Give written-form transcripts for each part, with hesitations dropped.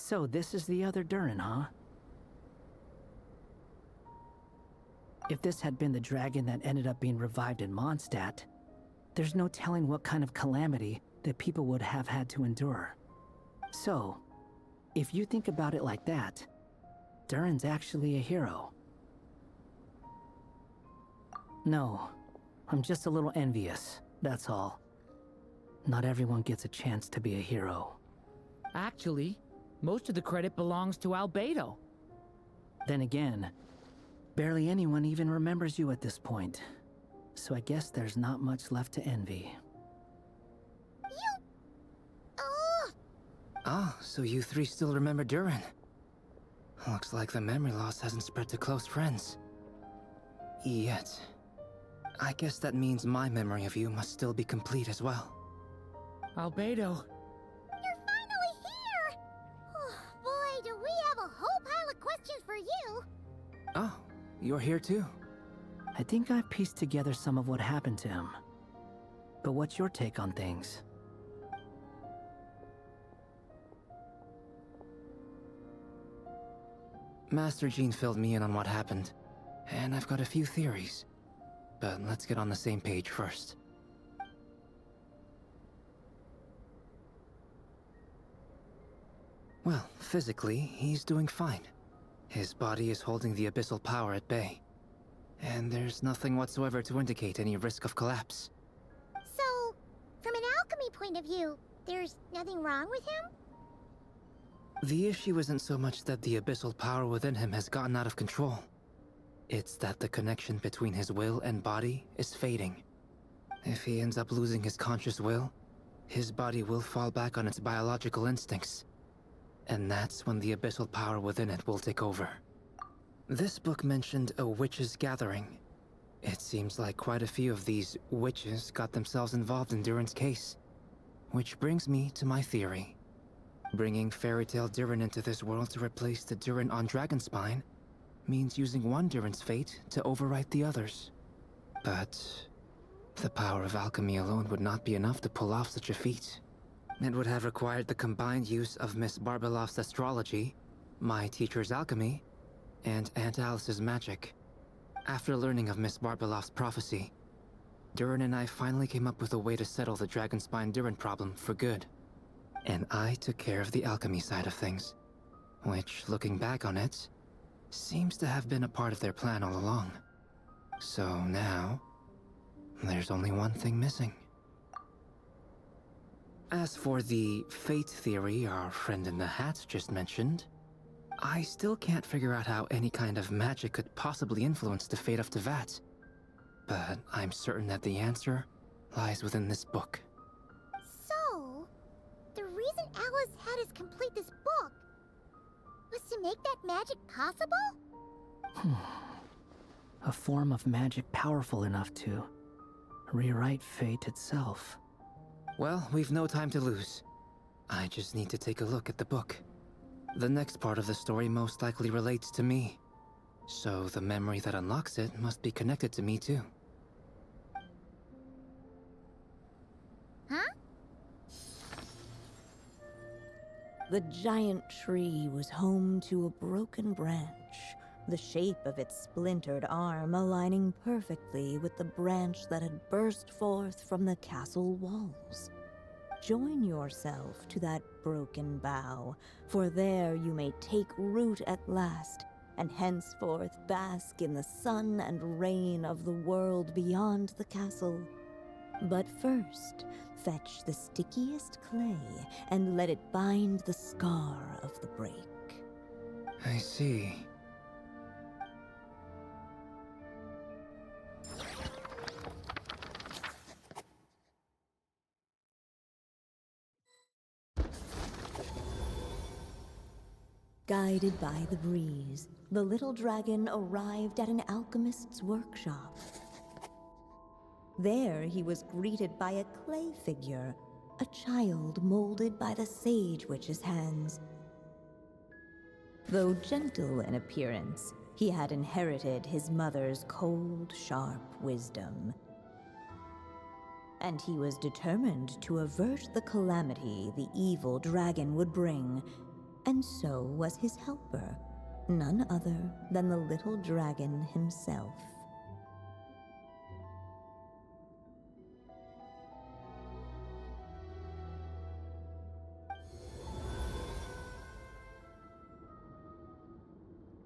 So this is the other Durin, huh? If this had been the dragon that ended up being revived in Mondstadt, there's no telling what kind of calamity that people would have had to endure. So, if you think about it like that, Durin's actually a hero. No, I'm just a little envious, that's all. Not everyone gets a chance to be a hero. Actually, most of the credit belongs to Albedo. Then again, barely anyone even remembers you at this point. So I guess there's not much left to envy. Ah, so you three still remember Durin. Looks like the memory loss hasn't spread to close friends. Yet. I guess that means my memory of you must still be complete as well. Albedo. You're finally here! Oh, boy, do we have a whole pile of questions for you! Oh, you're here too? I think I've pieced together some of what happened to him. But what's your take on things? Master Jean filled me in on what happened, and I've got a few theories. But let's get on the same page first. Well, physically, he's doing fine. His body is holding the abyssal power at bay. And there's nothing whatsoever to indicate any risk of collapse. So, from an alchemy point of view, there's nothing wrong with him? The issue isn't so much that the abyssal power within him has gotten out of control. It's that the connection between his will and body is fading. If he ends up losing his conscious will, his body will fall back on its biological instincts. And that's when the abyssal power within it will take over. This book mentioned a witches' gathering. It seems like quite a few of these witches got themselves involved in Durin's case. Which brings me to my theory. Bringing Fairy Tale Durin into this world to replace the Durin on Dragonspine means using one Durin's fate to overwrite the others. But the power of alchemy alone would not be enough to pull off such a feat. It would have required the combined use of Miss Barbeloff's astrology, my teacher's alchemy, and Aunt Alice's magic. After learning of Miss Barbeloff's prophecy, Durin and I finally came up with a way to settle the Dragonspine Durin problem for good. And I took care of the alchemy side of things, which, looking back on it, seems to have been a part of their plan all along. So now, there's only one thing missing. As for the fate theory our friend in the hat just mentioned, I still can't figure out how any kind of magic could possibly influence the fate of Tevat. But I'm certain that the answer lies within this book. So, the reason Alice had us complete this book was to make that magic possible? A form of magic powerful enough to rewrite fate itself. Well, we've no time to lose. I just need to take a look at the book. The next part of the story most likely relates to me. So the memory that unlocks it must be connected to me too. Huh? The giant tree was home to a broken branch, the shape of its splintered arm aligning perfectly with the branch that had burst forth from the castle walls. Join yourself to that broken bough, for there you may take root at last, and henceforth bask in the sun and rain of the world beyond the castle. But first, fetch the stickiest clay and let it bind the scar of the break. I see. Guided by the breeze, the little dragon arrived at an alchemist's workshop. There he was greeted by a clay figure, a child molded by the Sage Witch's hands. Though gentle in appearance, he had inherited his mother's cold, sharp wisdom. And he was determined to avert the calamity the evil dragon would bring, And so was his helper, none other than the little dragon himself.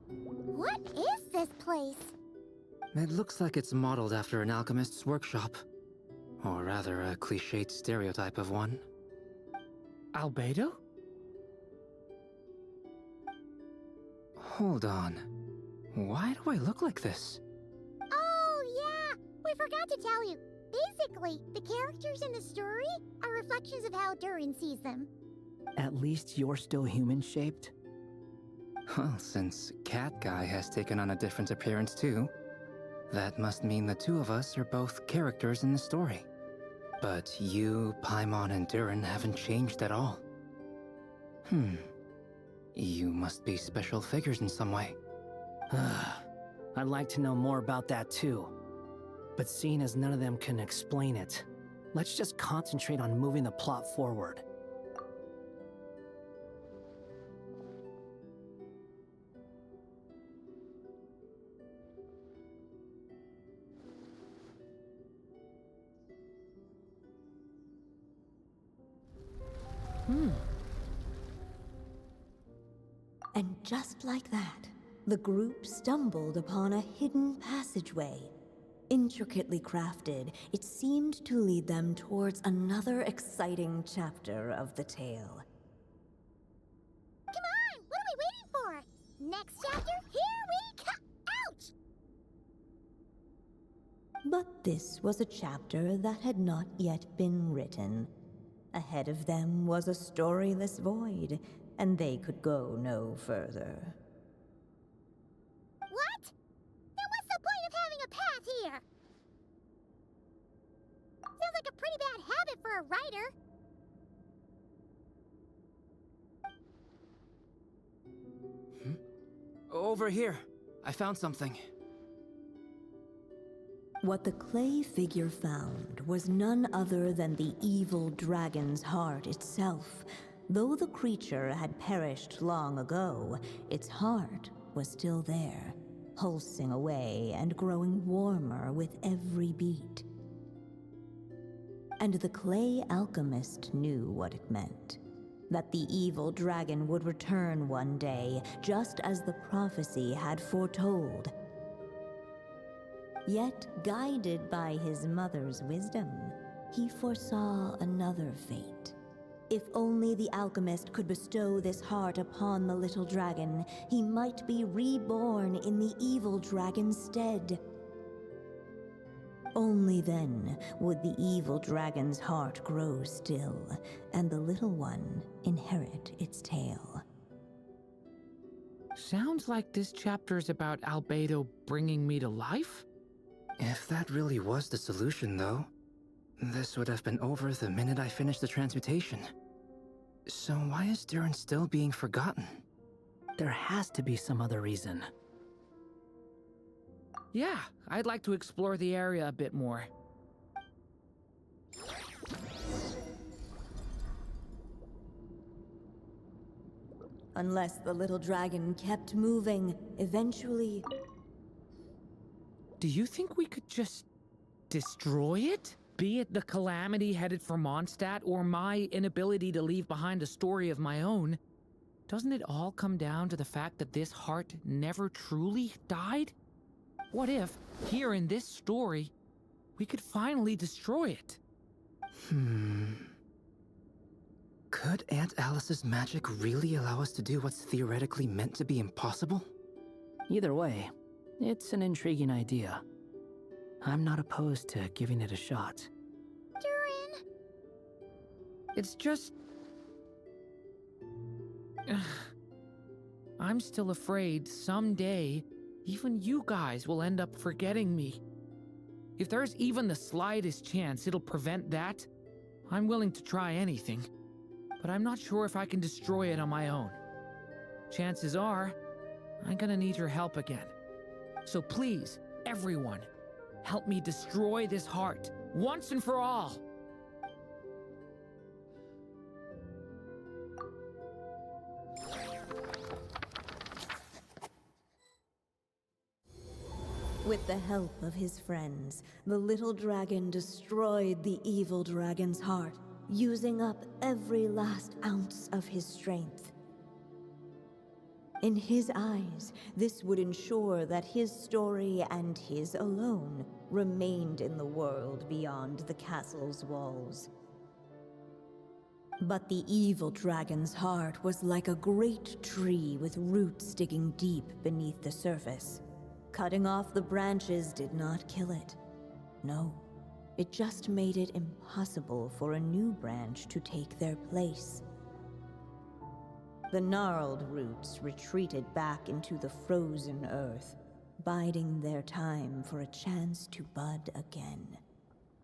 What is this place? It looks like it's modeled after an alchemist's workshop. Or rather, a cliched stereotype of one. Albedo? Hold on. Why do I look like this? Oh, yeah! We forgot to tell you. Basically, the characters in the story are reflections of how Durin sees them. At least you're still human-shaped? Well, since Cat Guy has taken on a different appearance too, that must mean the two of us are both characters in the story. But you, Paimon, and Durin haven't changed at all. You must be special figures in some way. I'd like to know more about that too. But seeing as none of them can explain it, let's just concentrate on moving the plot forward. And just like that, the group stumbled upon a hidden passageway. Intricately crafted, it seemed to lead them towards another exciting chapter of the tale. Come on! What are we waiting for? Next chapter, here we come! Ouch! But this was a chapter that had not yet been written. Ahead of them was a storyless void, and they could go no further. What? Then what's the point of having a path here? Sounds like a pretty bad habit for a writer. Over here. I found something. What the clay figure found was none other than the evil dragon's heart itself. Though the creature had perished long ago, its heart was still there, pulsing away and growing warmer with every beat. And the clay alchemist knew what it meant. That the evil dragon would return one day, just as the prophecy had foretold. Yet, guided by his mother's wisdom, he foresaw another fate. If only the alchemist could bestow this heart upon the little dragon, he might be reborn in the evil dragon's stead. Only then would the evil dragon's heart grow still, and the little one inherit its tale. Sounds like this chapter's about Albedo bringing me to life? If that really was the solution, though, this would have been over the minute I finished the transmutation. So why is Durin still being forgotten? There has to be some other reason. Yeah, I'd like to explore the area a bit more. Unless the little dragon kept moving, eventually... Do you think we could just destroy it? Be it the calamity headed for Mondstadt or my inability to leave behind a story of my own, doesn't it all come down to the fact that this heart never truly died? What if, here in this story, we could finally destroy it? Could Aunt Alice's magic really allow us to do what's theoretically meant to be impossible? Either way, it's an intriguing idea. I'm not opposed to giving it a shot. Durin! It's just... I'm still afraid someday, even you guys will end up forgetting me. If there's even the slightest chance it'll prevent that, I'm willing to try anything. But I'm not sure if I can destroy it on my own. Chances are, I'm gonna need your help again. So please, everyone, help me destroy this heart, once and for all! With the help of his friends, the little dragon destroyed the evil dragon's heart, using up every last ounce of his strength. In his eyes, this would ensure that his story and his alone remained in the world beyond the castle's walls. But the evil dragon's heart was like a great tree with roots digging deep beneath the surface. Cutting off the branches did not kill it. No, it just made it impossible for a new branch to take their place. The gnarled roots retreated back into the frozen earth, biding their time for a chance to bud again.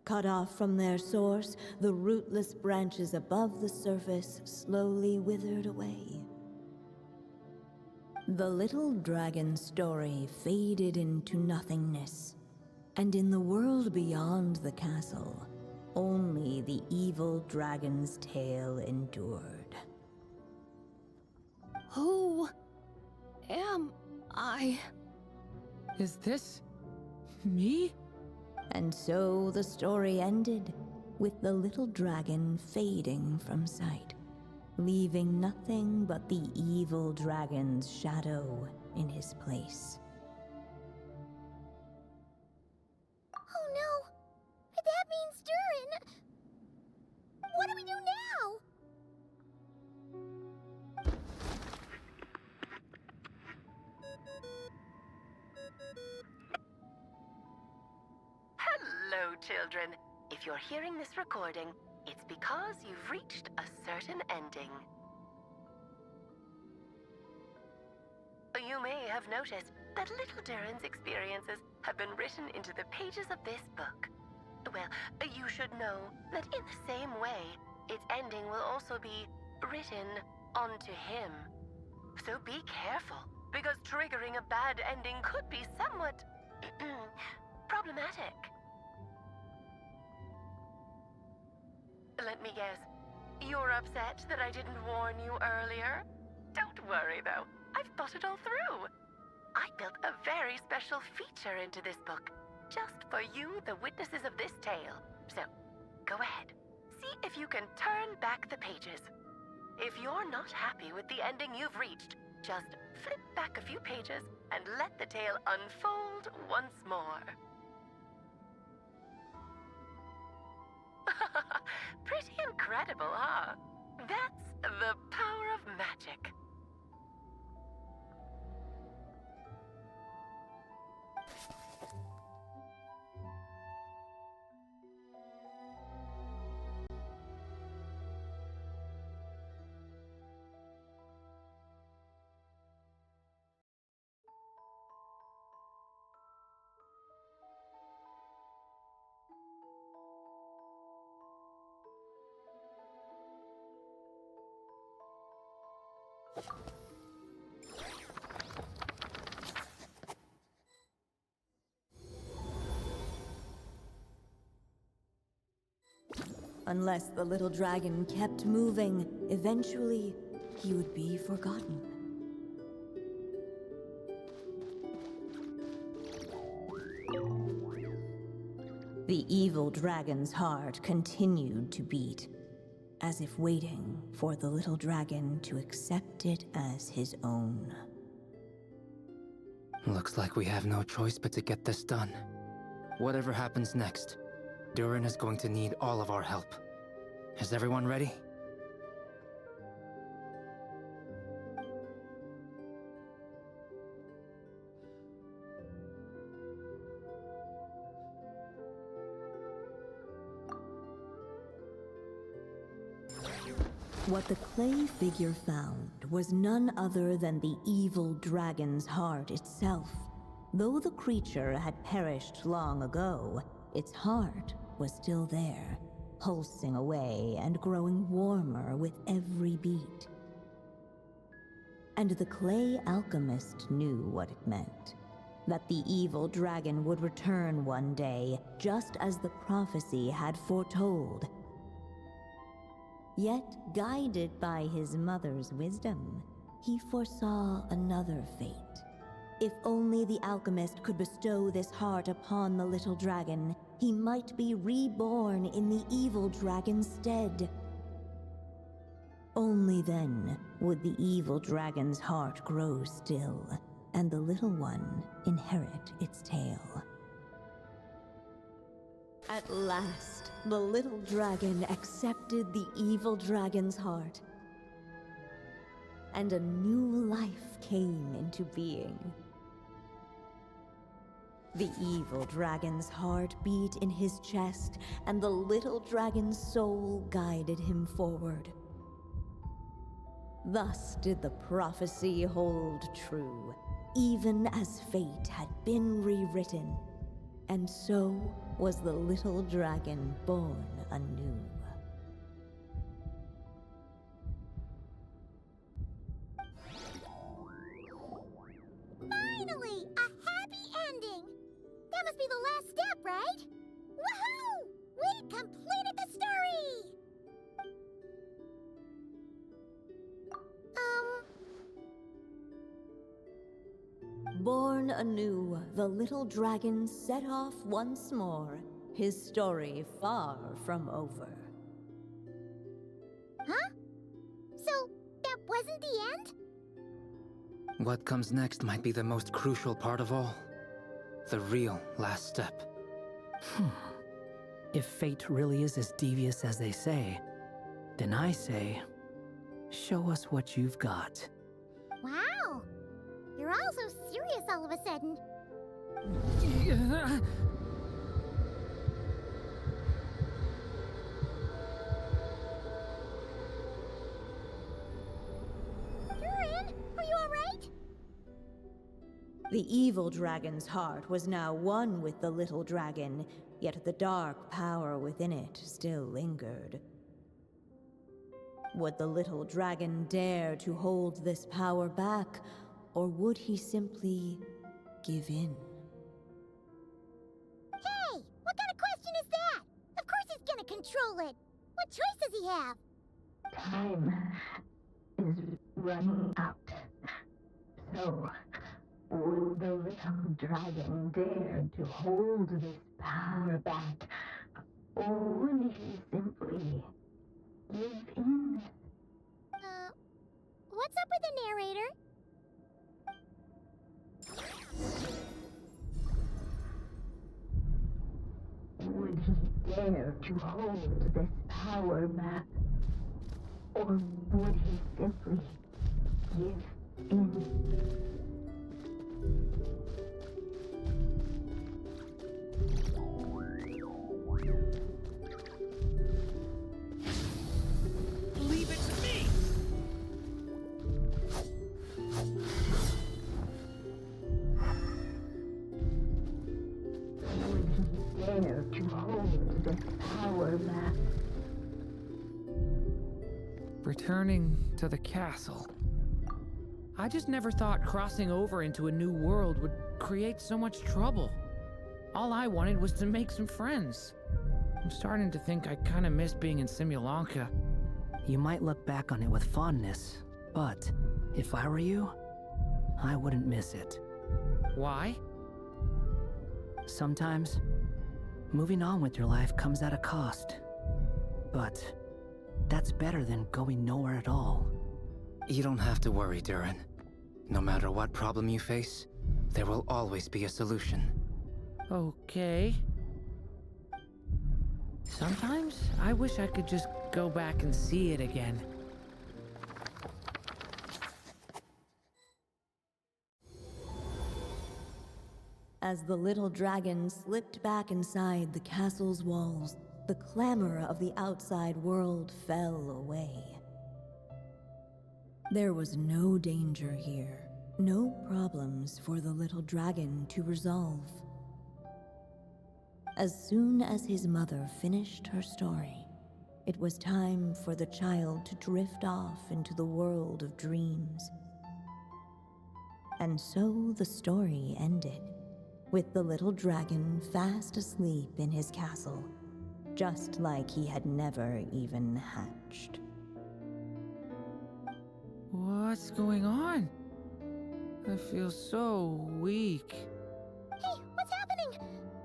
Cut off from their source, the rootless branches above the surface slowly withered away. The little dragon's story faded into nothingness, and in the world beyond the castle, only the evil dragon's tale endured. Who am I? Is this me? And so the story ended, with the little dragon fading from sight, leaving nothing but the evil dragon's shadow in his place. Oh no! That means Durin! What do we do now? Hello, children. If you're hearing this recording, it's because you've reached a certain ending. You may have noticed that little Durin's experiences have been written into the pages of this book. Well, you should know that in the same way, its ending will also be written onto him. So be careful, because triggering a bad ending could be somewhat problematic. Let me guess, you're upset that I didn't warn you earlier? Don't worry though, I've thought it all through. I built a very special feature into this book, just for you, the witnesses of this tale. So, go ahead, see if you can turn back the pages. If you're not happy with the ending you've reached, just flip back a few pages and let the tale unfold once more. Pretty incredible, huh? That's the power of magic. Unless the little dragon kept moving, eventually he would be forgotten. The evil dragon's heart continued to beat, as if waiting for the little dragon to accept it as his own. Looks like we have no choice but to get this done. Whatever happens next, Durin is going to need all of our help. Is everyone ready? What the clay figure found was none other than the evil dragon's heart itself. Though the creature had perished long ago, its heart was still there, pulsing away and growing warmer with every beat. And the clay alchemist knew what it meant. That the evil dragon would return one day, just as the prophecy had foretold. Yet, guided by his mother's wisdom, he foresaw another fate. If only the alchemist could bestow this heart upon the little dragon, he might be reborn in the evil dragon's stead. Only then would the evil dragon's heart grow still, and the little one inherit its tale. At last, the little dragon accepted the evil dragon's heart, and a new life came into being. The evil dragon's heart beat in his chest, and the little dragon's soul guided him forward. Thus did the prophecy hold true, even as fate had been rewritten, and so was the little dragon born anew. Finally! A happy ending! That must be the last step, right? Woohoo! We completed the story! Born anew, the little dragon set off once more, his story far from over. Huh? So, that wasn't the end? What comes next might be the most crucial part of all. The real last step. If fate really is as devious as they say, then I say, show us what you've got. Wow! You're all so serious all of a sudden. Durin, are you alright? The evil dragon's heart was now one with the little dragon, yet the dark power within it still lingered. Would the little dragon dare to hold this power back, or would he simply give in? Hey! What kind of question is that? Of course he's gonna control it! What choice does he have? Time is running out. So, would the little dragon dare to hold this power back? Or would he simply give in? What's up with the narrator? Would he dare to hold this power back? Or would he simply give in? Leave it to me! Would he dare to hold this power back? Returning to the castle. I just never thought crossing over into a new world would create so much trouble. All I wanted was to make some friends. I'm starting to think I kinda miss being in Simulanka. You might look back on it with fondness, but if I were you, I wouldn't miss it. Why? Sometimes, moving on with your life comes at a cost. But that's better than going nowhere at all. You don't have to worry, Durin. No matter what problem you face, there will always be a solution. Okay. Sometimes I wish I could just go back and see it again. As the little dragon slipped back inside the castle's walls, the clamor of the outside world fell away. There was no danger here, no problems for the little dragon to resolve. As soon as his mother finished her story, it was time for the child to drift off into the world of dreams. And so the story ended, with the little dragon fast asleep in his castle, just like he had never even hatched. What's going on? I feel so weak. Hey, what's happening?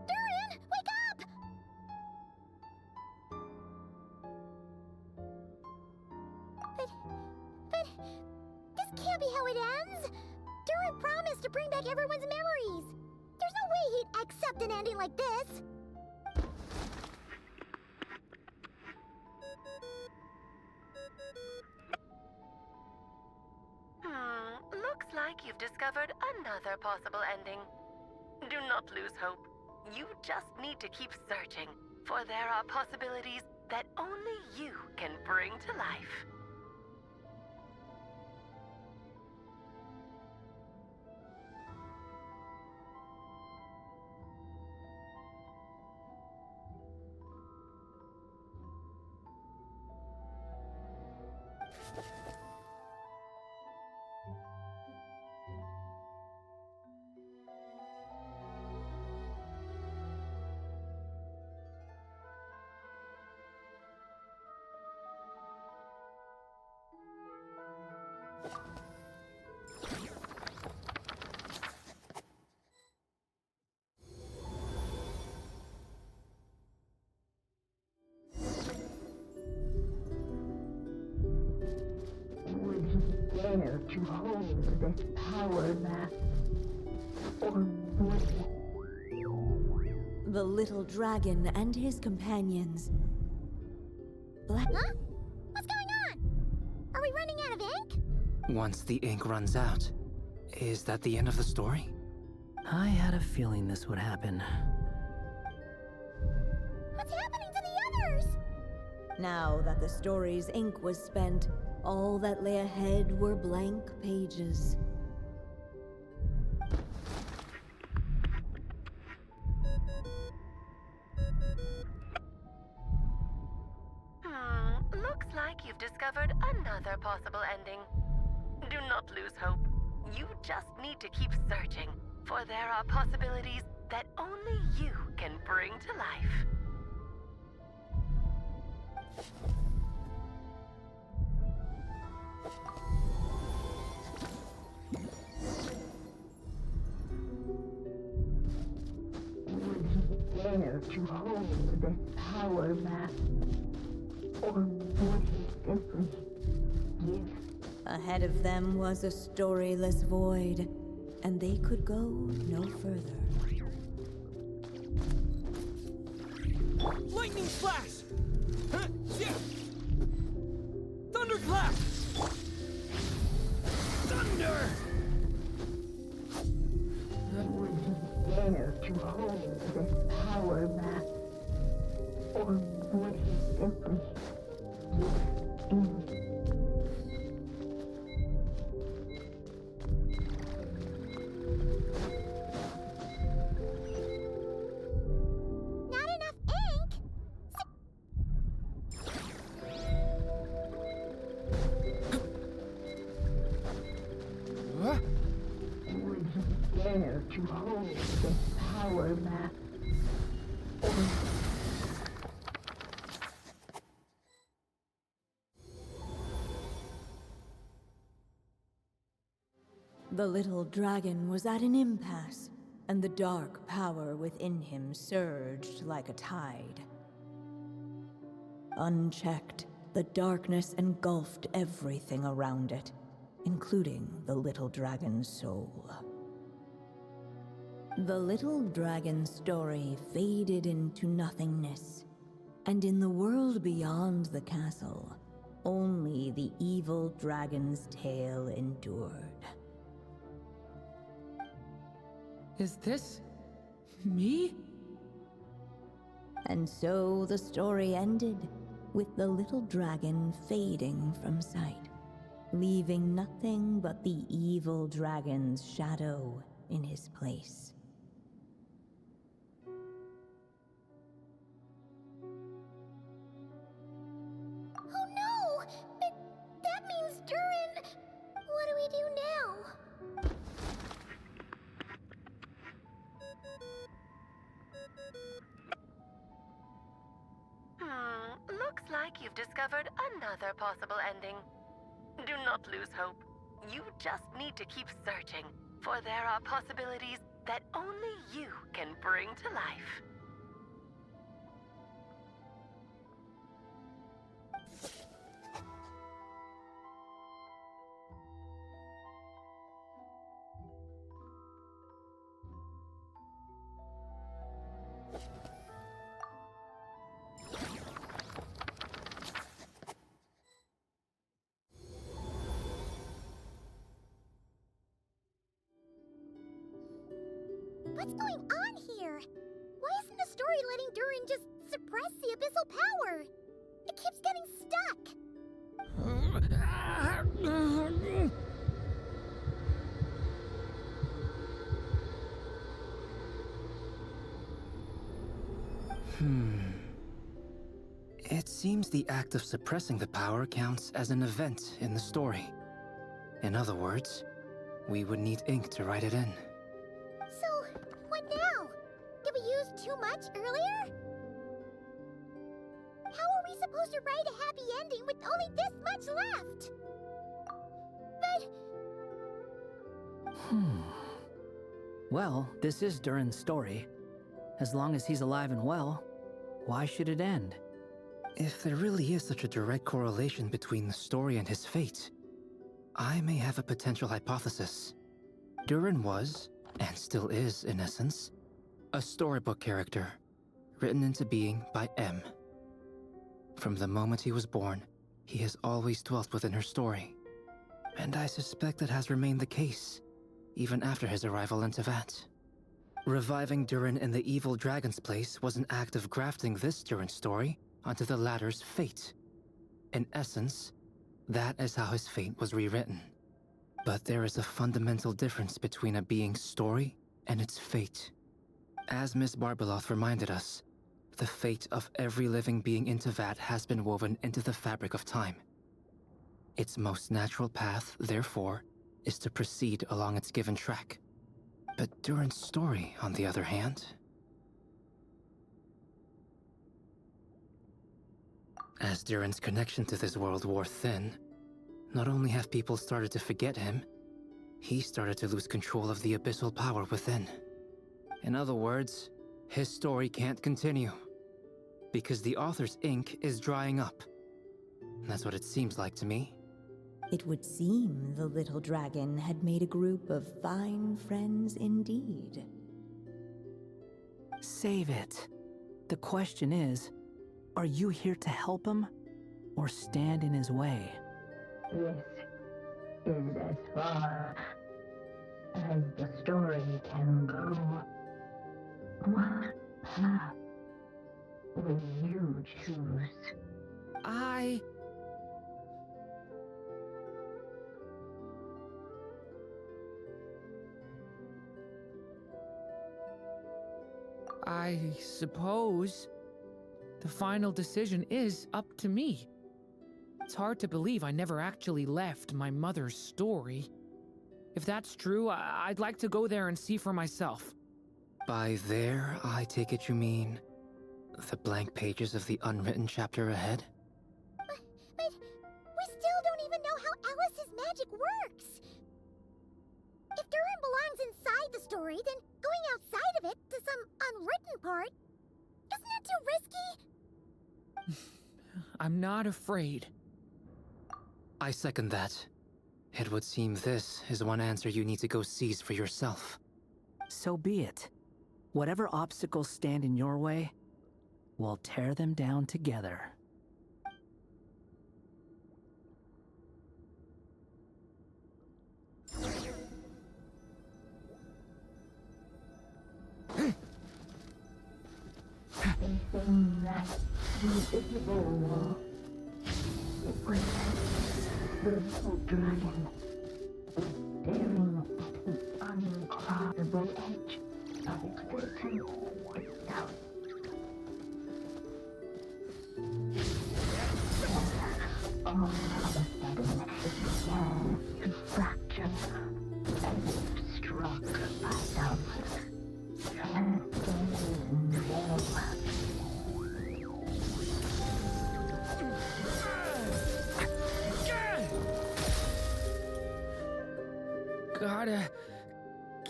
Durin, wake up! But this can't be how it ends. Durin promised to bring back everyone's memories. There's no way he'd accept an ending like this. Looks like you've discovered another possible ending. Do not lose hope. You just need to keep searching, for there are possibilities that only you can bring to life. Would he dare to hold this power map? Or would he? The little dragon and his companions. Black. Huh? What's going on? Are we running out of ink? Once the ink runs out, is that the end of the story? I had a feeling this would happen. What's happening to the others? Now that the story's ink was spent, all that lay ahead were blank pages. Looks like you've discovered another possible ending. Do not lose hope. You just need to keep searching, for there are possibilities that only you can bring to life. Would he dare to hold this power map? Or would he simply give? Ahead of them was a storyless void, and they could go no further. Lightning flash! Huh? Yeah! Thunderclap! Thunder! Would he dare to hold this power map? Or would he simply give in? Not enough ink? Huh? Would he dare to hold this power map? Or The little dragon was at an impasse, and the dark power within him surged like a tide. Unchecked, the darkness engulfed everything around it, including the little dragon's soul. The little dragon's story faded into nothingness, and in the world beyond the castle, only the evil dragon's tale endured. Is this me? And so the story ended, with the little dragon fading from sight, leaving nothing but the evil dragon's shadow in his place. Oh no! That means Durin! What do we do now? Looks like you've discovered another possible ending. Do not lose hope. You just need to keep searching, For there are possibilities that only you can bring to life. What's going on here? Why isn't the story letting Durin just suppress the abyssal power? It keeps getting stuck. It seems the act of suppressing the power counts as an event in the story. In other words, we would need ink to write it in. So, what now? Did we use too much earlier? How are we supposed to write a happy ending with only this much left? But... Well, this is Durin's story. As long as he's alive and well, why should it end? If there really is such a direct correlation between the story and his fate, I may have a potential hypothesis. Durin was, and still is in essence, a storybook character, written into being by M. From the moment he was born, he has always dwelt within her story. And I suspect that has remained the case, even after his arrival in Tevat. Reviving Durin in the evil dragon's place was an act of grafting this Durin story onto the latter's fate. In essence, that is how his fate was rewritten. But there is a fundamental difference between a being's story and its fate. As Miss Barbeloth reminded us, the fate of every living being in Tevat has been woven into the fabric of time. Its most natural path, therefore, is to proceed along its given track. But Durin's story, on the other hand... As Durin's connection to this world wore thin, not only have people started to forget him, he started to lose control of the abyssal power within. In other words, his story can't continue, because the author's ink is drying up. That's what it seems like to me. It would seem the little dragon had made a group of fine friends indeed. Save it. The question is, are you here to help him, or stand in his way? This is as far as the story can go. What path will you choose? I suppose the final decision is up to me. It's hard to believe I never actually left my mother's story. If that's true, I'd like to go there and see for myself. By there, I take it you mean the blank pages of the unwritten chapter ahead? But we still don't even know how Alice's magic works. If Durin belongs inside the story, then going outside of it to some unwritten part, isn't that too risky? I'm not afraid. I second that. It would seem this is one answer you need to go seize for yourself. So be it. Whatever obstacles stand in your way, we'll tear them down together. Anything that invisible wall. It was the little dragon staring at the uncrossable edge of existence itself. All of a sudden, it began to fracture as if struck by some transcendent wall.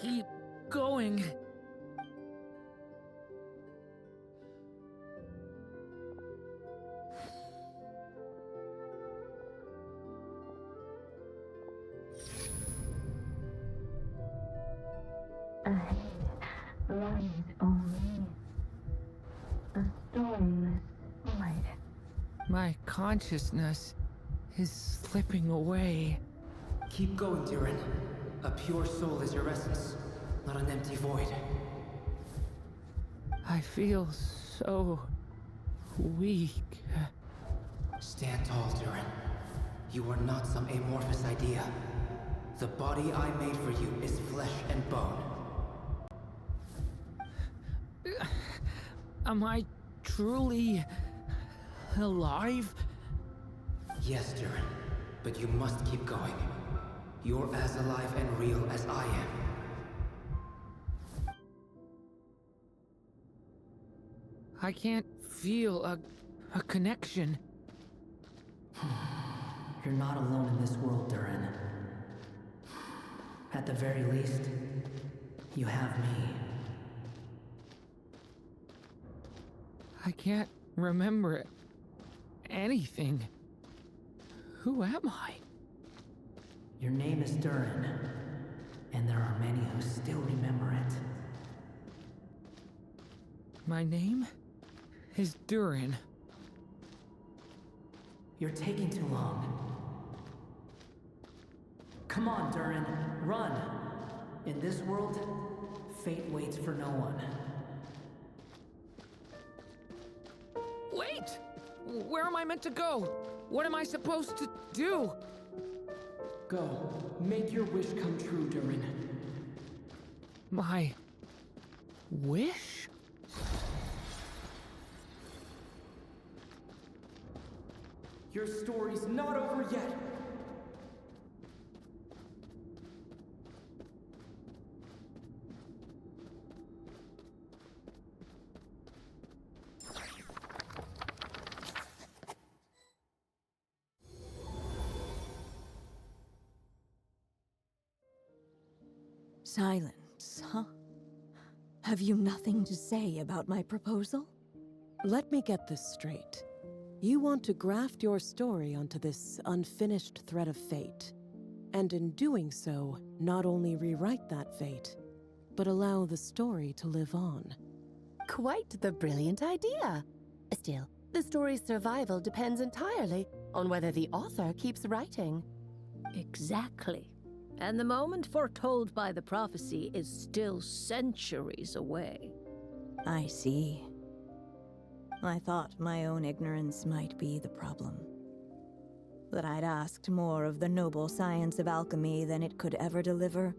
keep going. Ahead lies only a storyless void. My consciousness is slipping away. Keep going, Durin. A pure soul is your essence, not an empty void. I feel so weak. Stand tall, Durin. You are not some amorphous idea. The body I made for you is flesh and bone. Am I truly alive? Yes, Durin, but you must keep going. You're as alive and real as I am. I can't feel a connection. You're not alone in this world, Durin. At the very least, you have me. I can't remember anything. Who am I? Your name is Durin, and there are many who still remember it. My name is Durin. You're taking too long. Come on, Durin, run! In this world, fate waits for no one. Wait! Where am I meant to go? What am I supposed to do? Go, make your wish come true, Durin. My wish? Your story's not over yet! Silence, huh? Have you nothing to say about my proposal? Let me get this straight. You want to graft your story onto this unfinished thread of fate, and in doing so, not only rewrite that fate, but allow the story to live on. Quite the brilliant idea. Still, the story's survival depends entirely on whether the author keeps writing. Exactly. And the moment foretold by the prophecy is still centuries away. I see. I thought my own ignorance might be the problem. That I'd asked more of the noble science of alchemy than it could ever deliver.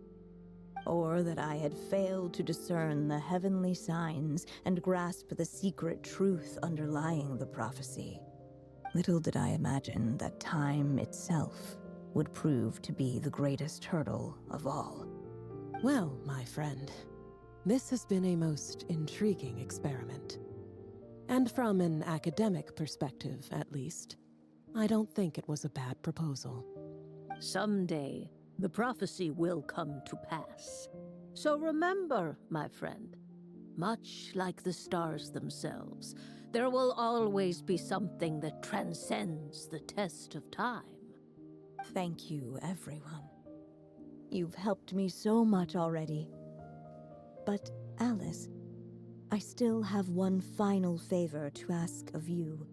Or that I had failed to discern the heavenly signs and grasp the secret truth underlying the prophecy. Little did I imagine that time itself would prove to be the greatest hurdle of all. Well, my friend, this has been a most intriguing experiment. And from an academic perspective, at least, I don't think it was a bad proposal. Someday, the prophecy will come to pass. So remember, my friend, much like the stars themselves, there will always be something that transcends the test of time. Thank you, everyone. You've helped me so much already. But, Alice, I still have one final favor to ask of you.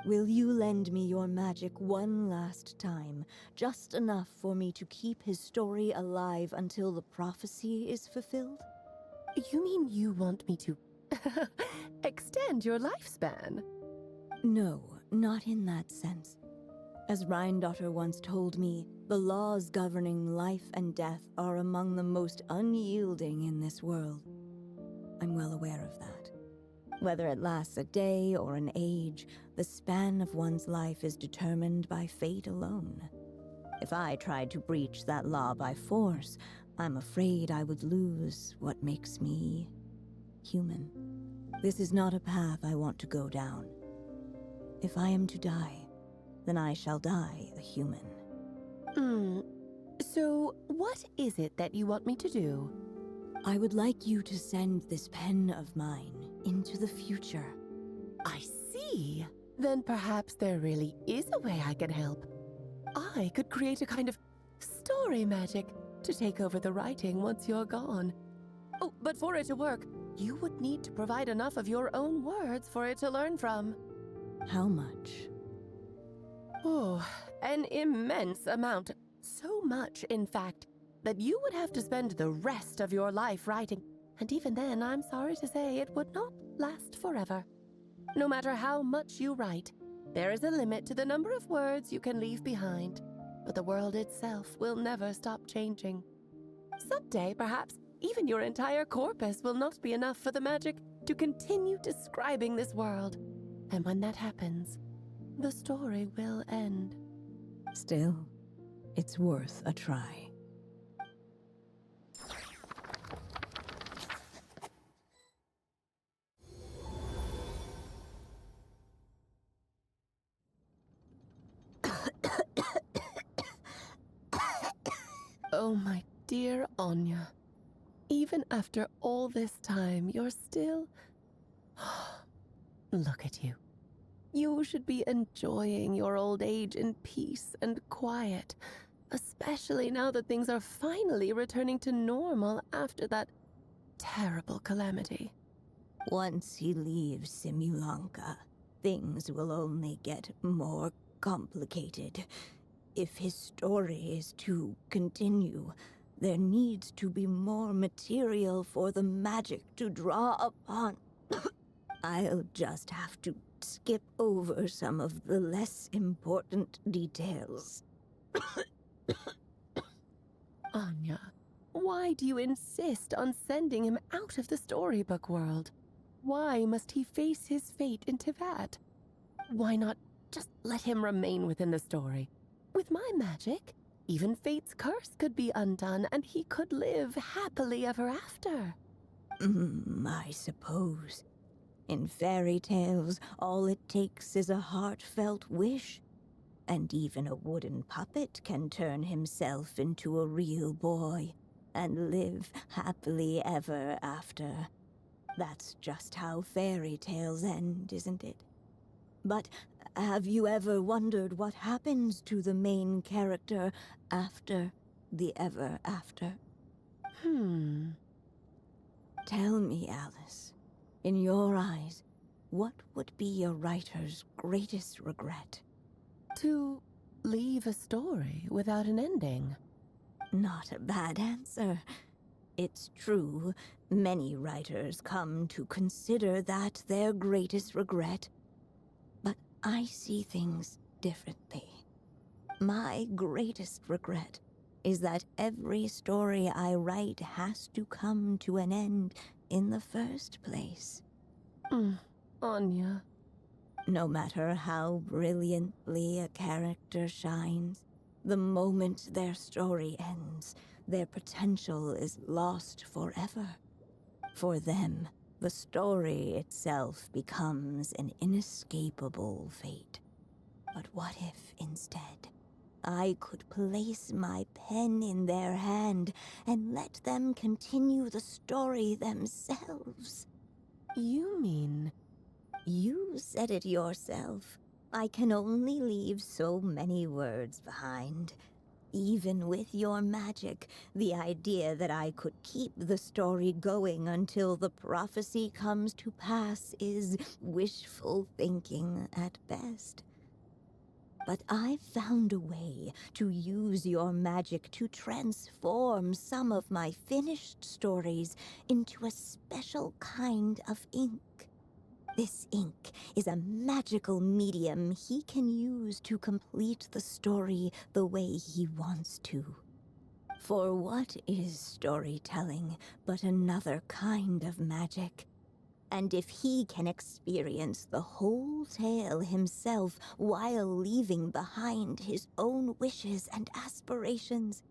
Will you lend me your magic one last time, just enough for me to keep his story alive until the prophecy is fulfilled? You mean you want me to extend your lifespan? No, not in that sense. As Rhindaughter once told me, the laws governing life and death are among the most unyielding in this world. I'm well aware of that. Whether it lasts a day or an age, the span of one's life is determined by fate alone. If I tried to breach that law by force, I'm afraid I would lose what makes me human. This is not a path I want to go down. If I am to die, then I shall die a human. So, what is it that you want me to do? I would like you to send this pen of mine into the future. I see. Then perhaps there really is a way I can help. I could create a kind of story magic to take over the writing once you're gone. Oh, but for it to work, you would need to provide enough of your own words for it to learn from. How much? Oh, an immense amount. So much, in fact, that you would have to spend the rest of your life writing. And even then, I'm sorry to say, it would not last forever. No matter how much you write, there is a limit to the number of words you can leave behind. But the world itself will never stop changing. Someday, perhaps, even your entire corpus will not be enough for the magic to continue describing this world. And when that happens, the story will end. Still, it's worth a try. Oh, my dear Anya. Even after all this time, you're still... Look at you. You should be enjoying your old age in peace and quiet, especially now that things are finally returning to normal after that terrible calamity. Once he leaves Simulanka, things will only get more complicated. If his story is to continue, there needs to be more material for the magic to draw upon. I'll just have to skip over some of the less important details. Anya, why do you insist on sending him out of the storybook world? Why must he face his fate into that? Why not just let him remain within the story? With my magic, even fate's curse could be undone and he could live happily ever after. I suppose. In fairy tales, all it takes is a heartfelt wish. And even a wooden puppet can turn himself into a real boy and live happily ever after. That's just how fairy tales end, isn't it? But have you ever wondered what happens to the main character after the ever after? Tell me, Alice, in your eyes, what would be a writer's greatest regret? To leave a story without an ending. Not a bad answer. It's true, many writers come to consider that their greatest regret. But I see things differently. My greatest regret is that every story I write has to come to an end in the first place. Anya. No matter how brilliantly a character shines, the moment their story ends, their potential is lost forever. For them, the story itself becomes an inescapable fate. But what if, instead, I could place my pen in their hand and let them continue the story themselves? You mean... You said it yourself. I can only leave so many words behind. Even with your magic, the idea that I could keep the story going until the prophecy comes to pass is wishful thinking at best. But I found a way to use your magic to transform some of my finished stories into a special kind of ink. This ink is a magical medium he can use to complete the story the way he wants to. For what is storytelling but another kind of magic? And if he can experience the whole tale himself while leaving behind his own wishes and aspirations,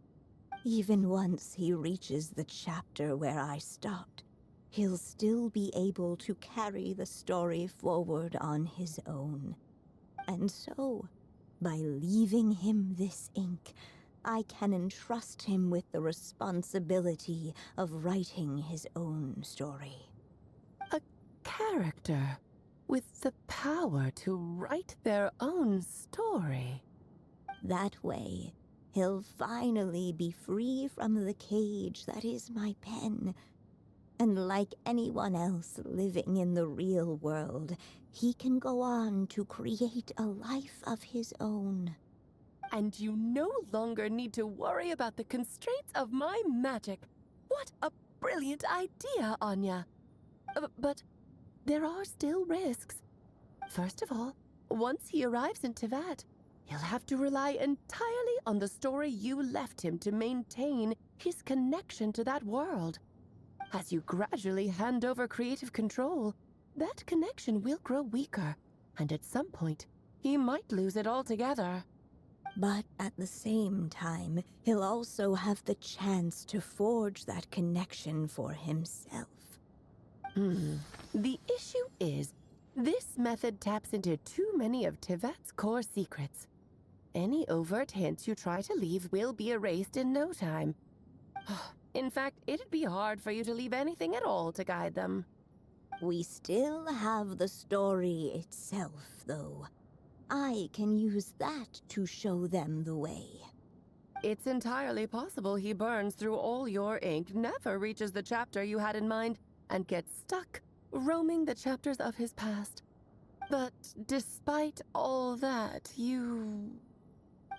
even once he reaches the chapter where I stopped, he'll still be able to carry the story forward on his own. And so, by leaving him this ink, I can entrust him with the responsibility of writing his own story. A character with the power to write their own story. That way, he'll finally be free from the cage that is my pen. And like anyone else living in the real world, he can go on to create a life of his own. And you no longer need to worry about the constraints of my magic. What a brilliant idea, Anya. But there are still risks. First of all, once he arrives in Tevat, he'll have to rely entirely on the story you left him to maintain his connection to that world. As you gradually hand over creative control, that connection will grow weaker, and at some point, he might lose it altogether. But at the same time, he'll also have the chance to forge that connection for himself. The issue is, this method taps into too many of Tevat's core secrets. Any overt hints you try to leave will be erased in no time. In fact, it'd be hard for you to leave anything at all to guide them. We still have the story itself, though. I can use that to show them the way. It's entirely possible he burns through all your ink, never reaches the chapter you had in mind, and gets stuck, roaming the chapters of his past. But despite all that,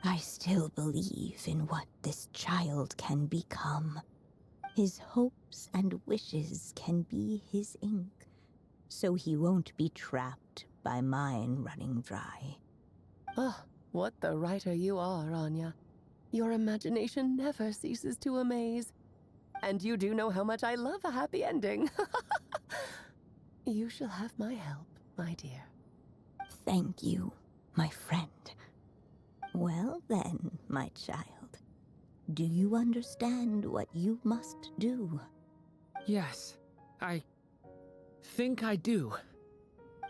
I still believe in what this child can become. His hopes and wishes can be his ink, so he won't be trapped by mine running dry. What the writer you are, Anya. Your imagination never ceases to amaze. And you do know how much I love a happy ending. You shall have my help, my dear. Thank you, my friend. Well then, my child. Do you understand what you must do? Yes, I think I do.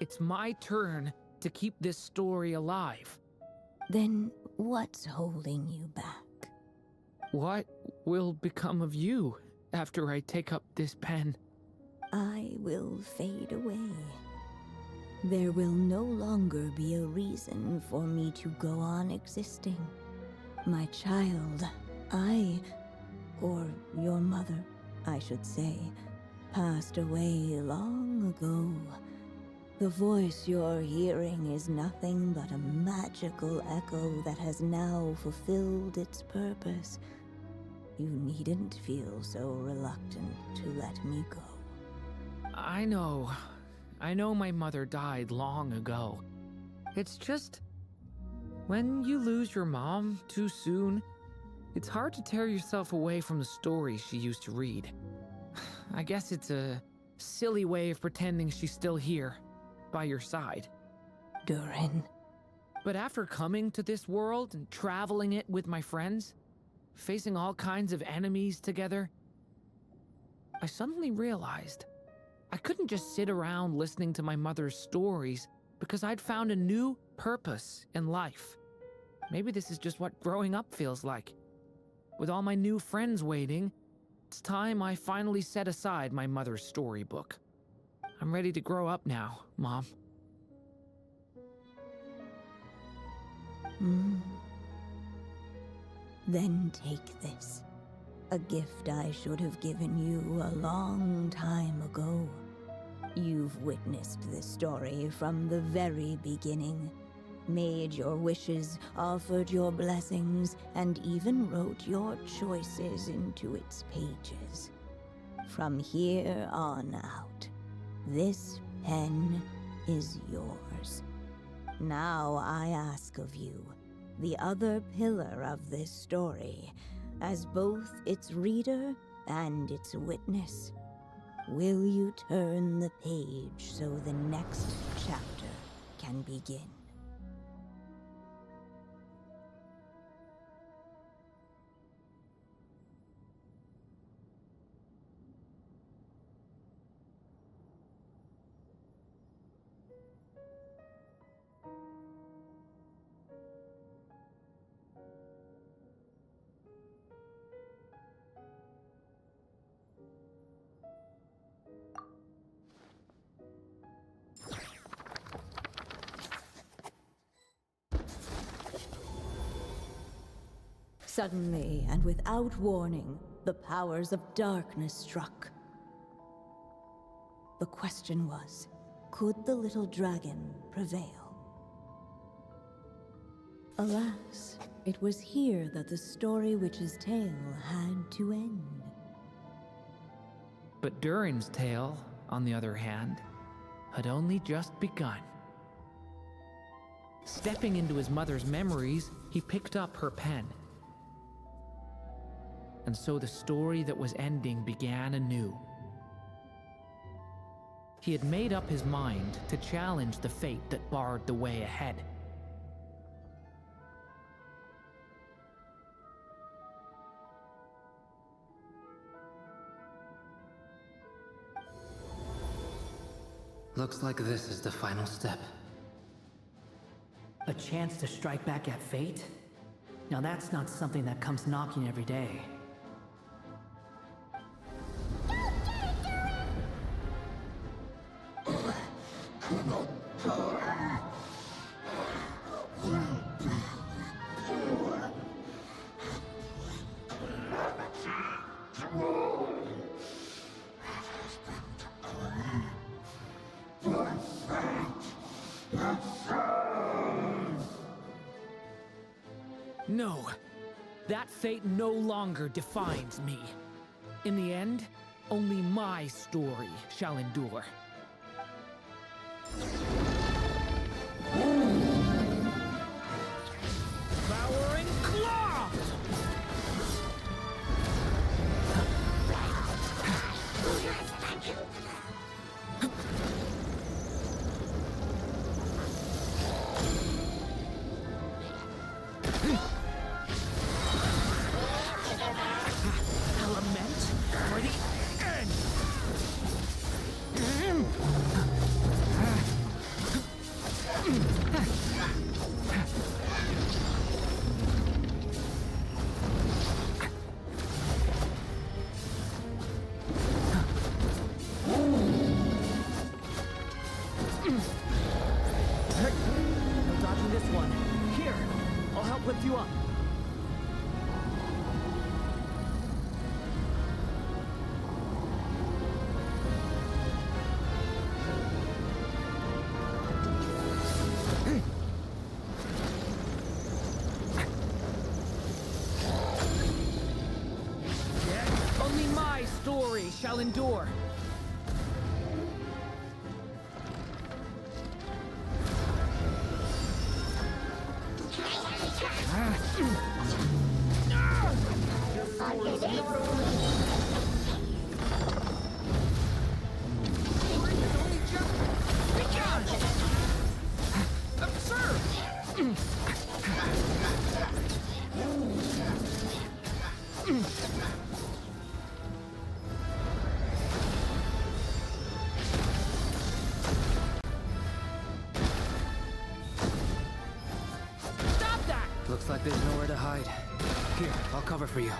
It's my turn to keep this story alive. Then what's holding you back? What will become of you after I take up this pen? I will fade away. There will no longer be a reason for me to go on existing. My child, or your mother, I should say, passed away long ago. The voice you're hearing is nothing but a magical echo that has now fulfilled its purpose. You needn't feel so reluctant to let me go. I know my mother died long ago. It's just, when you lose your mom too soon, it's hard to tear yourself away from the stories she used to read. I guess it's a silly way of pretending she's still here, by your side. Durin. But after coming to this world and traveling it with my friends, facing all kinds of enemies together, I suddenly realized I couldn't just sit around listening to my mother's stories because I'd found a new purpose in life. Maybe this is just what growing up feels like. With all my new friends waiting, it's time I finally set aside my mother's storybook. I'm ready to grow up now, Mom. Then take this. A gift I should have given you a long time ago. You've witnessed this story from the very beginning. Made your wishes, offered your blessings, and even wrote your choices into its pages. From here on out, this pen is yours. Now I ask of you, the other pillar of this story, as both its reader and its witness, will you turn the page so the next chapter can begin? Suddenly, and without warning, the powers of darkness struck. The question was, could the little dragon prevail? Alas, it was here that the story witch's tale had to end. But Durin's tale, on the other hand, had only just begun. Stepping into his mother's memories, he picked up her pen. And so the story that was ending began anew. He had made up his mind to challenge the fate that barred the way ahead. Looks like this is the final step. A chance to strike back at fate? Now that's not something that comes knocking every day. No, that fate no longer defines me. In the end, only my story shall endure. Devouring Claw! Element for the end! No dodging this one. Here, I'll help lift you up. Only my story shall endure. Stop that! Looks like there's nowhere to hide. Here, I'll cover for you.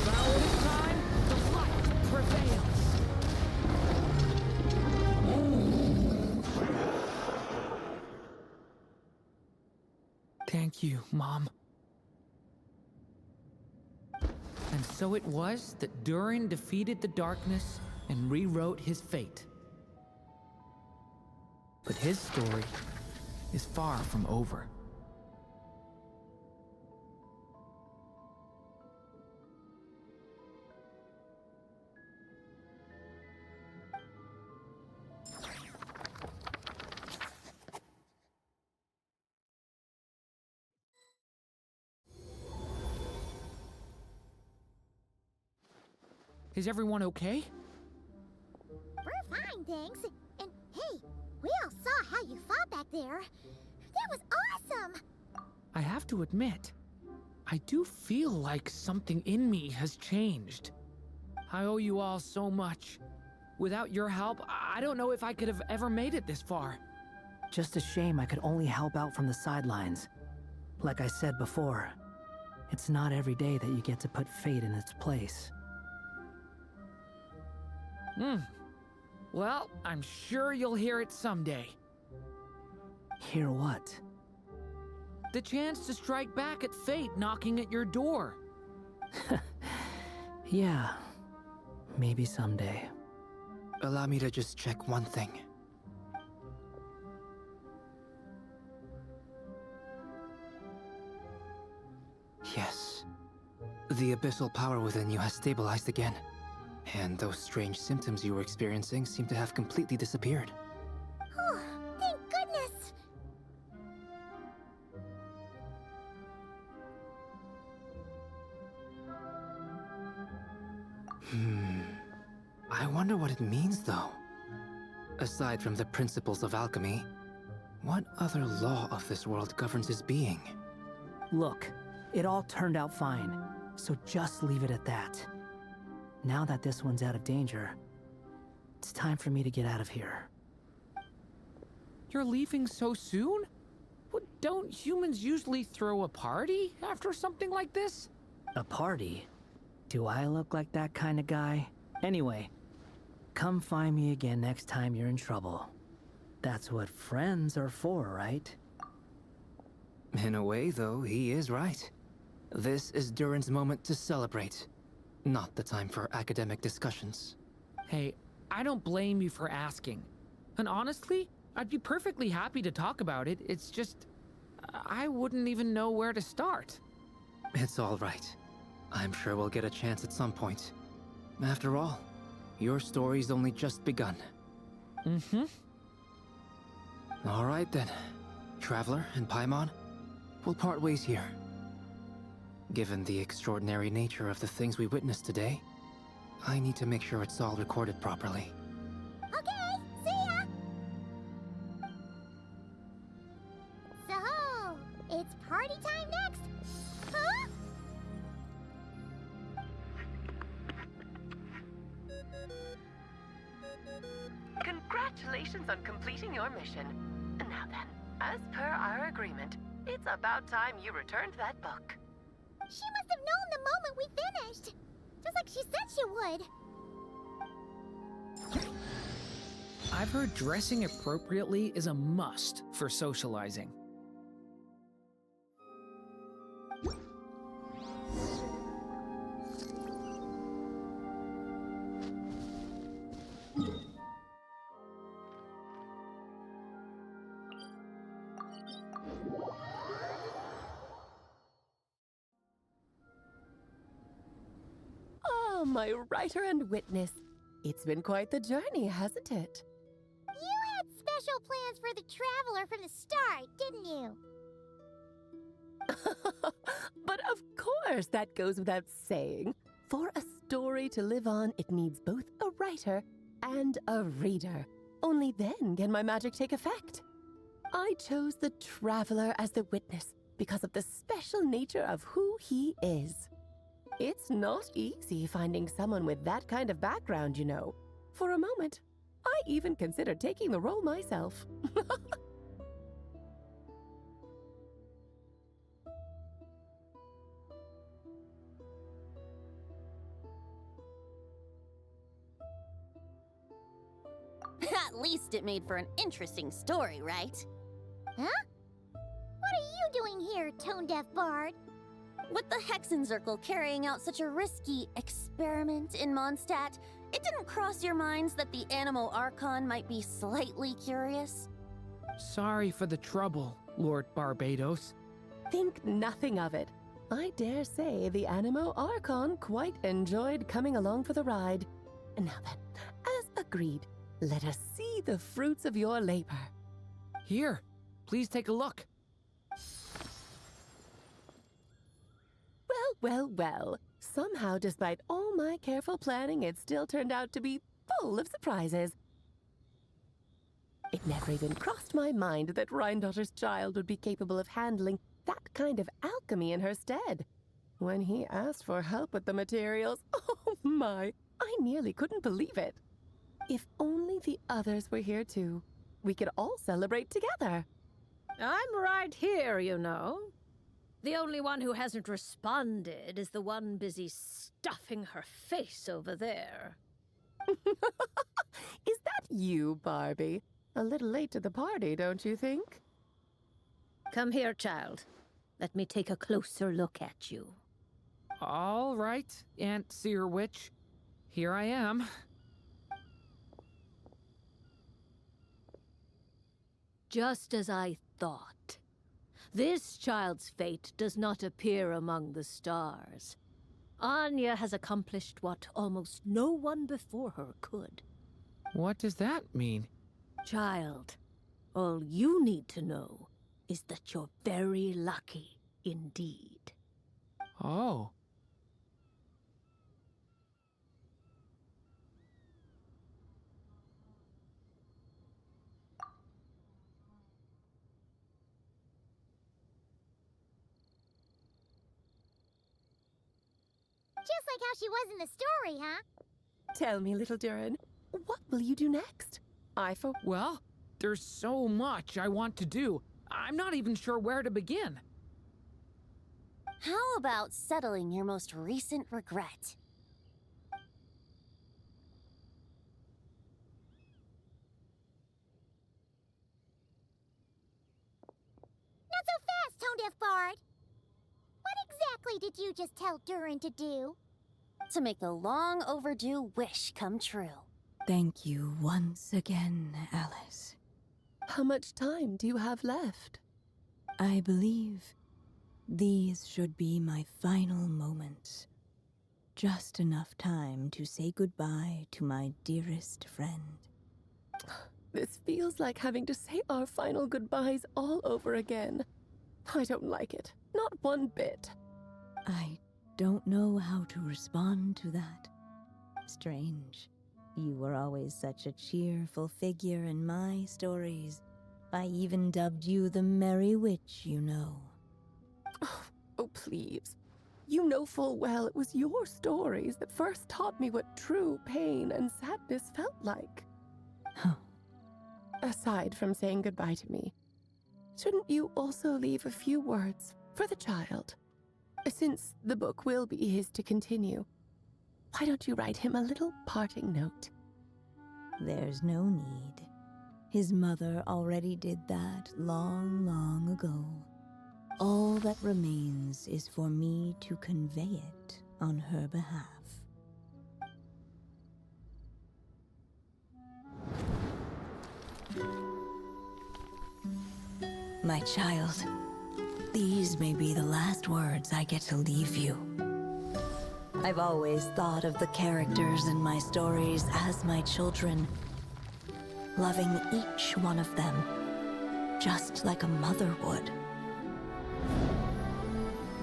Battle time, the light prevails. Thank you, Mom. And so it was that Durin defeated the darkness and rewrote his fate. But his story is far from over. Is everyone okay? We're fine, thanks. And hey, we all saw how you fought back there. That was awesome! I have to admit, I do feel like something in me has changed. I owe you all so much. Without your help, I don't know if I could have ever made it this far. Just a shame I could only help out from the sidelines. Like I said before, it's not every day that you get to put fate in its place. Well, I'm sure you'll hear it someday. Hear what? The chance to strike back at fate knocking at your door. Yeah, maybe someday. Allow me to just check one thing. Yes. The abyssal power within you has stabilized again. And those strange symptoms you were experiencing seem to have completely disappeared. Oh, thank goodness! I wonder what it means, though. Aside from the principles of alchemy, what other law of this world governs his being? Look, it all turned out fine, so just leave it at that. Now that this one's out of danger, it's time for me to get out of here. You're leaving so soon? What, don't humans usually throw a party after something like this? A party? Do I look like that kind of guy? Anyway, come find me again next time you're in trouble. That's what friends are for, right? In a way, though, he is right. This is Durin's moment to celebrate, not the time for academic discussions. Hey, I don't blame you for asking. And honestly, I'd be perfectly happy to talk about it. It's just, I wouldn't even know where to start. It's all right. I'm sure we'll get a chance at some point. After all, your story's only just begun. All right then. Traveler and Paimon, we'll part ways here. Given the extraordinary nature of the things we witnessed today, I need to make sure it's all recorded properly. Okay, see ya! So, it's party time next? Huh? Congratulations on completing your mission. Now then, as per our agreement, it's about time you returned that book. She must have known the moment we finished. Just like she said she would. I've heard dressing appropriately is a must for socializing. Oh, my writer and witness. It's been quite the journey, hasn't it? You had special plans for the traveler from the start, didn't you? But of course, that goes without saying. For a story to live on, it needs both a writer and a reader. Only then can my magic take effect. I chose the traveler as the witness because of the special nature of who he is. It's not easy finding someone with that kind of background, you know. For a moment, I even considered taking the role myself. At least it made for an interesting story, right? Huh? What are you doing here, tone-deaf bard? With the Hexenzirkel carrying out such a risky experiment in Mondstadt, it didn't cross your minds that the Animo Archon might be slightly curious? Sorry for the trouble, Lord Barbados. Think nothing of it. I dare say the Animo Archon quite enjoyed coming along for the ride. And now then, as agreed, let us see the fruits of your labor. Here, please take a look. Well. Somehow, despite all my careful planning, it still turned out to be full of surprises. It never even crossed my mind that Rhindotter's child would be capable of handling that kind of alchemy in her stead. When he asked for help with the materials, oh my, I nearly couldn't believe it. If only the others were here too, we could all celebrate together. I'm right here, you know. The only one who hasn't responded is the one busy stuffing her face over there. Is that you, Barbie? A little late to the party, don't you think? Come here, child. Let me take a closer look at you. All right, Aunt Seer Witch. Here I am. Just as I thought. This child's fate does not appear among the stars. Anya has accomplished what almost no one before her could. What does that mean? Child, all you need to know is that you're very lucky indeed. Oh. Just like how she was in the story, huh? Tell me, little Durin, what will you do next? Well, there's so much I want to do. I'm not even sure where to begin. How about settling your most recent regret? Not so fast, Tone Deaf Bard. What exactly did you just tell Durin to do? To make the long overdue wish come true. Thank you once again, Alice. How much time do you have left? I believe these should be my final moments. Just enough time to say goodbye to my dearest friend. This feels like having to say our final goodbyes all over again. I don't like it. Not one bit. I don't know how to respond to that. Strange. You were always such a cheerful figure in my stories. I even dubbed you the Merry Witch, you know. Oh, please. You know full well it was your stories that first taught me what true pain and sadness felt like. Huh. Aside from saying goodbye to me, shouldn't you also leave a few words for the child? Since the book will be his to continue, why don't you write him a little parting note? There's no need. His mother already did that long, long ago. All that remains is for me to convey it on her behalf. My child, these may be the last words I get to leave you. I've always thought of the characters in my stories as my children, loving each one of them, just like a mother would.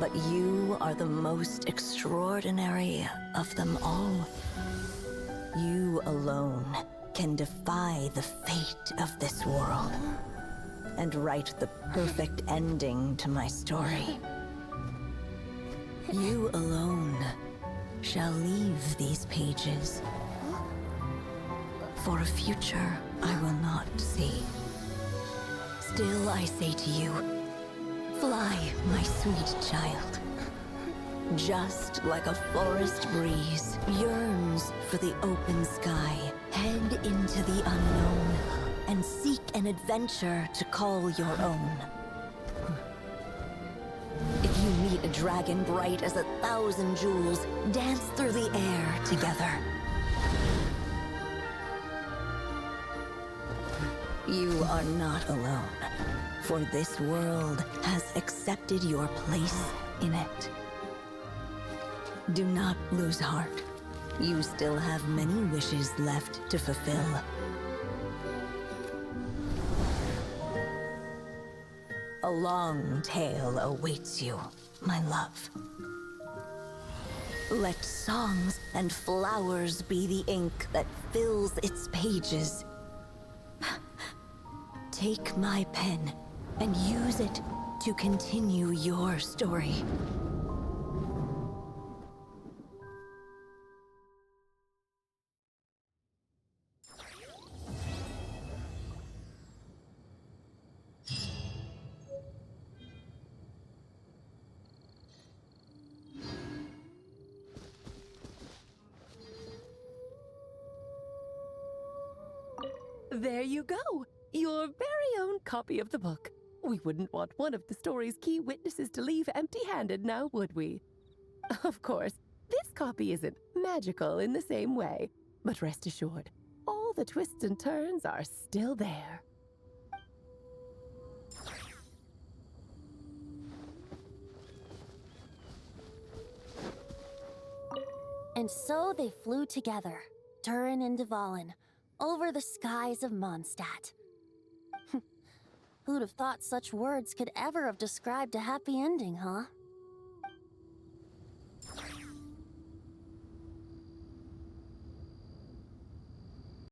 But you are the most extraordinary of them all. You alone can defy the fate of this world and write the perfect ending to my story. You alone shall leave these pages for a future I will not see. Still I say to you, fly, my sweet child. Just like a forest breeze yearns for the open sky, head into the unknown and seek an adventure to call your own. If you meet a dragon bright as 1,000 jewels, dance through the air together. You are not alone, for this world has accepted your place in it. Do not lose heart. You still have many wishes left to fulfill. A long tale awaits you, my love. Let songs and flowers be the ink that fills its pages. Take my pen and use it to continue your story. There you go. Your very own copy of the book. We wouldn't want one of the story's key witnesses to leave empty-handed now, would we? Of course, this copy isn't magical in the same way, but rest assured, all the twists and turns are still there. And so they flew together, Durin and Dvalin, over the skies of Mondstadt. Who'd have thought such words could ever have described a happy ending, huh?